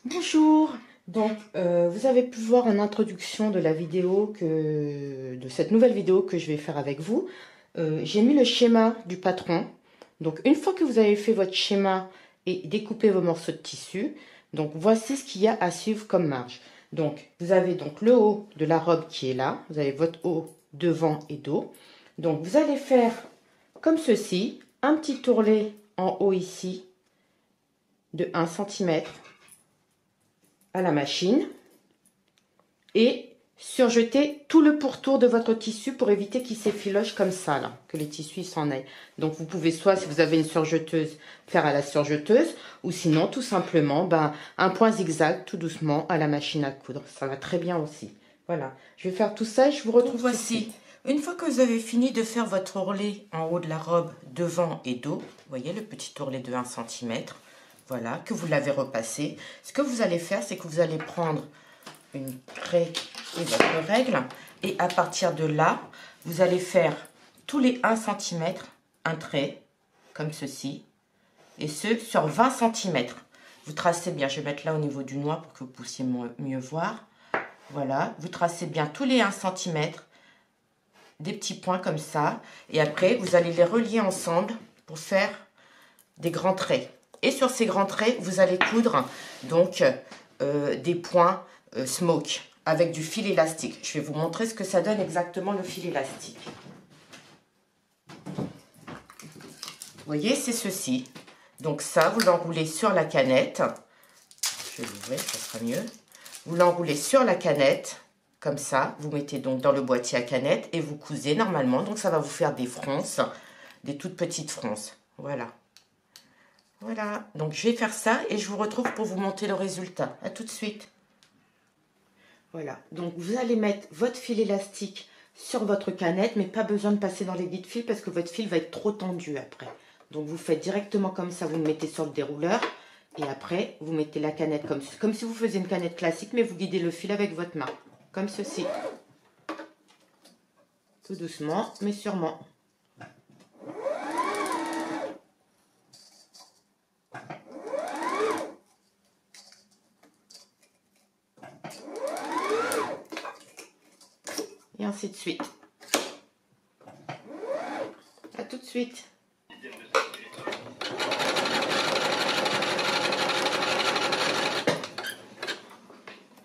Bonjour, vous avez pu voir en introduction de la vidéo de cette nouvelle vidéo que je vais faire avec vous, j'ai mis le schéma du patron. Donc une fois que vous avez fait votre schéma et découpé vos morceaux de tissu, donc voici ce qu'il y a à suivre comme marge. Donc vous avez donc le haut de la robe qui est là, vous avez votre haut devant et dos. Donc vous allez faire comme ceci, un petit ourlet en haut ici de 1 cm à la machine et surjeter tout le pourtour de votre tissu pour éviter qu'il s'effiloche comme ça là, que les tissus s'en aillent. Donc vous pouvez soit, si vous avez une surjeteuse, faire à la surjeteuse, ou sinon tout simplement un point zigzag tout doucement à la machine à coudre, ça va très bien aussi. Voilà, je vais faire tout ça et je vous retrouve. Voici, une fois que vous avez fini de faire votre ourlet en haut de la robe devant et dos, vous voyez le petit ourlet de 1 cm, voilà, que vous l'avez repassé. Ce que vous allez faire, c'est que vous allez prendre une craie et votre règle, et à partir de là, vous allez faire tous les 1 cm un trait, comme ceci, et ce sur 20 cm. Vous tracez bien, je vais mettre là au niveau du noix pour que vous puissiez mieux voir. Voilà, vous tracez bien tous les 1 cm, des petits points comme ça, et après vous allez les relier ensemble pour faire des grands traits. Et sur ces grands traits, vous allez coudre donc des points smoke avec du fil élastique. Je vais vous montrer ce que ça donne exactement le fil élastique. Vous voyez, c'est ceci. Donc ça, vous l'enroulez sur la canette. Je vais l'ouvrir, ça sera mieux. Vous l'enroulez sur la canette, comme ça. Vous mettez donc dans le boîtier à canette et vous cousez normalement. Donc ça va vous faire des fronces, des toutes petites fronces. Voilà. Voilà, donc je vais faire ça et je vous retrouve pour vous montrer le résultat. À tout de suite. Voilà, donc vous allez mettre votre fil élastique sur votre canette, mais pas besoin de passer dans les guides fil parce que votre fil va être trop tendu après. Donc vous faites directement comme ça, vous le mettez sur le dérouleur et après vous mettez la canette comme si vous faisiez une canette classique, mais vous guidez le fil avec votre main, comme ceci. Tout doucement, mais sûrement. Et ainsi de suite. À tout de suite.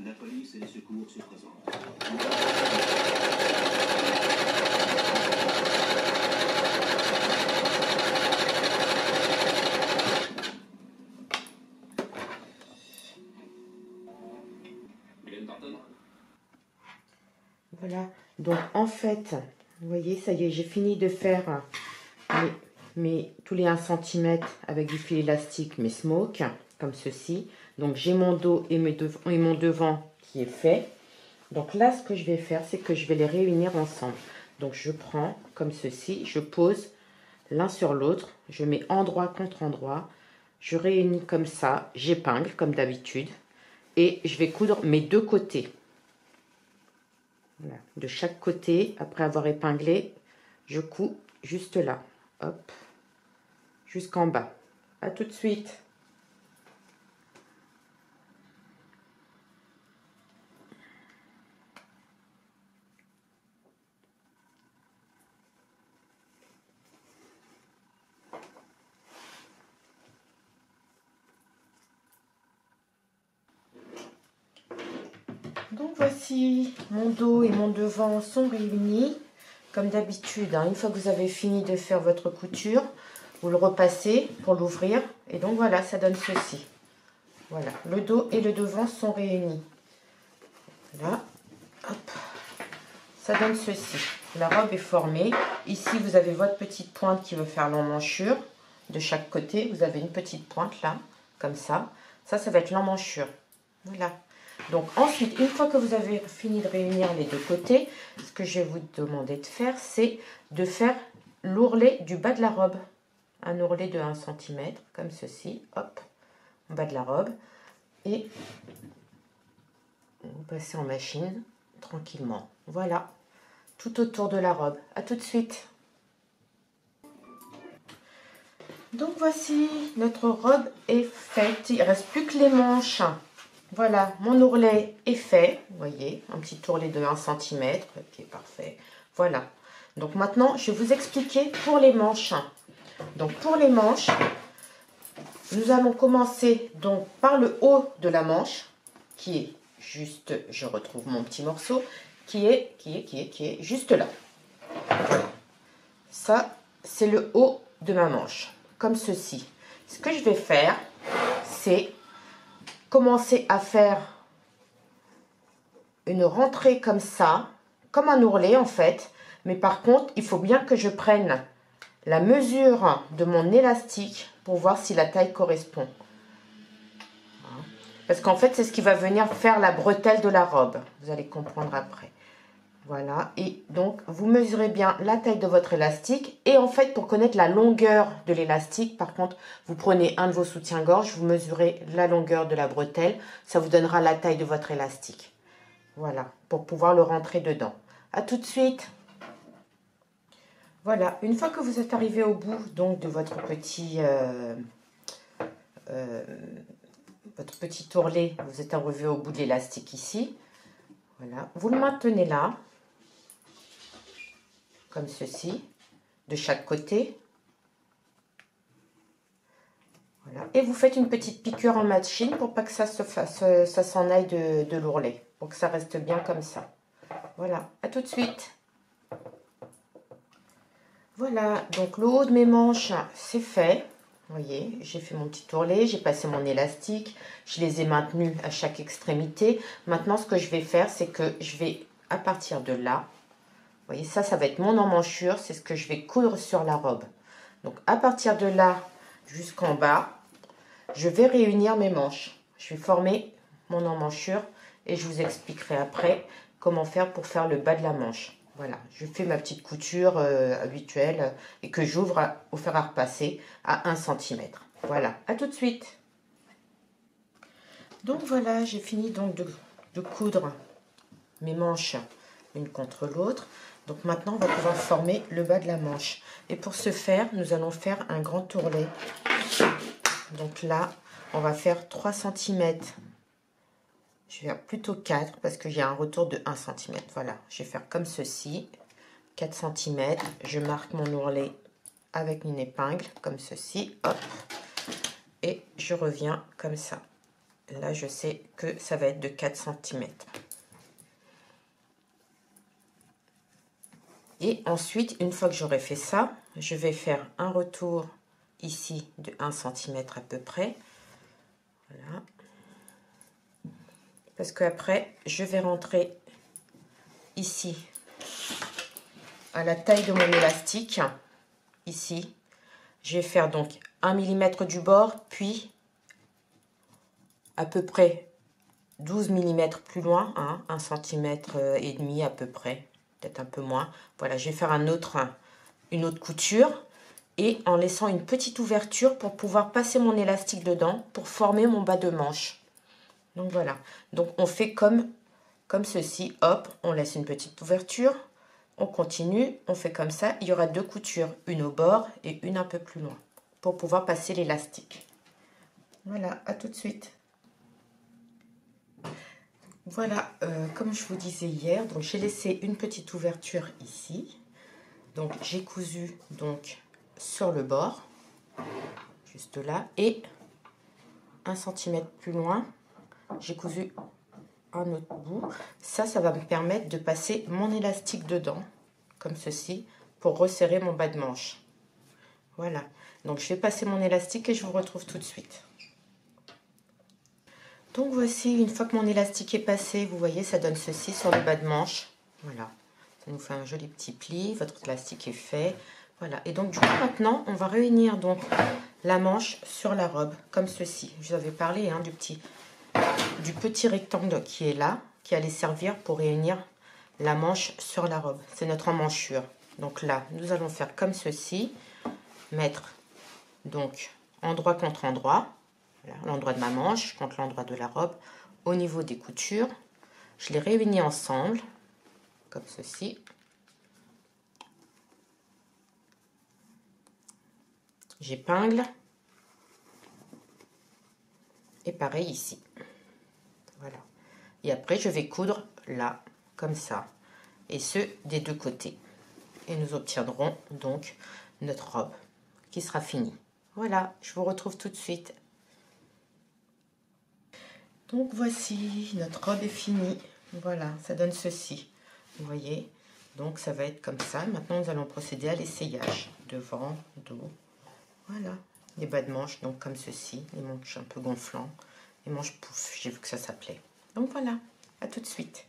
La police et les secours se présentent. Voilà, donc en fait, vous voyez, ça y est, j'ai fini de faire tous les 1 cm avec du fil élastique, mes smoke, comme ceci. Donc j'ai mon dos et mon devant qui est fait. Donc là, ce que je vais faire, c'est que je vais les réunir ensemble. Donc je prends comme ceci, je pose l'un sur l'autre, je mets endroit contre endroit, je réunis comme ça, j'épingle comme d'habitude, et je vais coudre mes deux côtés. Voilà. De chaque côté, après avoir épinglé, je couds juste là, hop, jusqu'en bas. À tout de suite. Donc voici, mon dos et mon devant sont réunis. Comme d'habitude, une fois que vous avez fini de faire votre couture, vous le repassez pour l'ouvrir. Et donc voilà, ça donne ceci. Voilà, le dos et le devant sont réunis. Voilà, hop, ça donne ceci. La robe est formée. Ici, vous avez votre petite pointe qui veut faire l'emmanchure. De chaque côté, vous avez une petite pointe là, comme ça. Ça va être l'emmanchure. Voilà. Donc ensuite, une fois que vous avez fini de réunir les deux côtés, ce que je vais vous demander de faire, c'est de faire l'ourlet du bas de la robe. Un ourlet de 1 cm, comme ceci, hop, en bas de la robe. Et vous passez en machine, tranquillement. Voilà, tout autour de la robe. À tout de suite. Donc voici, notre robe est faite. Il ne reste plus que les manches. Voilà, mon ourlet est fait. Vous voyez, un petit ourlet de 1 cm. Ok, parfait. Voilà. Donc maintenant, je vais vous expliquer pour les manches. Donc pour les manches, nous allons commencer donc par le haut de la manche, qui est juste, je retrouve mon petit morceau, qui est juste là. Voilà. Ça, c'est le haut de ma manche, comme ceci. Ce que je vais faire, c'est commencer à faire une rentrée comme ça, comme un ourlet en fait. Mais par contre, il faut bien que je prenne la mesure de mon élastique pour voir si la taille correspond. Parce qu'en fait, c'est ce qui va venir faire la bretelle de la robe. Vous allez comprendre après. Voilà. Et donc, vous mesurez bien la taille de votre élastique. Et en fait, pour connaître la longueur de l'élastique, par contre, vous prenez un de vos soutiens-gorge, vous mesurez la longueur de la bretelle. Ça vous donnera la taille de votre élastique. Voilà. Pour pouvoir le rentrer dedans. À tout de suite. Voilà. Une fois que vous êtes arrivé au bout donc de votre petit ourlet, vous êtes arrivé au bout de l'élastique ici. Voilà, vous le maintenez là, comme ceci, de chaque côté. Voilà, et vous faites une petite piqûre en machine pour pas que ça s'en aille de l'ourlet, pour que ça reste bien comme ça. Voilà, à tout de suite. Voilà, donc le haut de mes manches, c'est fait. Vous voyez, j'ai fait mon petit ourlet, j'ai passé mon élastique, je les ai maintenus à chaque extrémité. Maintenant, ce que je vais faire, c'est que je vais, à partir de là, vous voyez, ça va être mon emmanchure, c'est ce que je vais coudre sur la robe. Donc, à partir de là jusqu'en bas, je vais réunir mes manches. Je vais former mon emmanchure et je vous expliquerai après comment faire pour faire le bas de la manche. Voilà, je fais ma petite couture habituelle et que j'ouvre au fer à repasser à 1 cm. Voilà, à tout de suite. Donc voilà, j'ai fini donc de coudre mes manches l'une contre l'autre. Donc maintenant, on va pouvoir former le bas de la manche. Et pour ce faire, nous allons faire un grand ourlet. Donc là, on va faire 3 cm. Je vais faire plutôt 4 parce que j'ai un retour de 1 cm. Voilà, je vais faire comme ceci. 4 cm. Je marque mon ourlet avec une épingle, comme ceci. Hop. Et je reviens comme ça. Là, je sais que ça va être de 4 cm. Et ensuite, une fois que j'aurai fait ça, je vais faire un retour ici de 1 cm à peu près. Voilà. Parce qu'après, je vais rentrer ici à la taille de mon élastique. Ici, je vais faire donc 1 mm du bord, puis à peu près 12 mm plus loin, hein, 1 cm et demi à peu près, peut-être un peu moins. Voilà, je vais faire une autre couture et en laissant une petite ouverture pour pouvoir passer mon élastique dedans pour former mon bas de manche. Donc voilà, donc on fait comme ceci, hop, on laisse une petite ouverture, on continue, on fait comme ça, il y aura 2 coutures, une au bord et une un peu plus loin, pour pouvoir passer l'élastique. Voilà, à tout de suite. Voilà, comme je vous disais hier, donc j'ai laissé une petite ouverture ici, donc j'ai cousu donc sur le bord, juste là, et 1 cm plus loin, j'ai cousu un autre bout. Ça va me permettre de passer mon élastique dedans, comme ceci, pour resserrer mon bas de manche. Voilà, donc je vais passer mon élastique et je vous retrouve tout de suite. Donc voici, une fois que mon élastique est passé, vous voyez, ça donne ceci sur le bas de manche. Voilà, ça nous fait un joli petit pli, votre élastique est fait. Voilà, et donc du coup maintenant, on va réunir donc la manche sur la robe, comme ceci. Je vous avais parlé hein, du petit rectangle qui est là, qui allait servir pour réunir la manche sur la robe. C'est notre emmanchure. Donc là, nous allons faire comme ceci, mettre donc endroit contre endroit, voilà, l'endroit de ma manche contre l'endroit de la robe. Au niveau des coutures, je les réunis ensemble, comme ceci. J'épingle. Et pareil ici. Voilà. Et après, je vais coudre là, comme ça. Et ce, des deux côtés. Et nous obtiendrons donc notre robe qui sera finie. Voilà, je vous retrouve tout de suite. Donc voici, notre robe est finie. Voilà, ça donne ceci. Vous voyez? Donc ça va être comme ça. Maintenant, nous allons procéder à l'essayage. Devant, dos. Voilà. Les bas de manches, donc comme ceci. Les manches un peu gonflants. Les manches pouf, j'ai vu que ça s'appelait. Donc voilà, à tout de suite.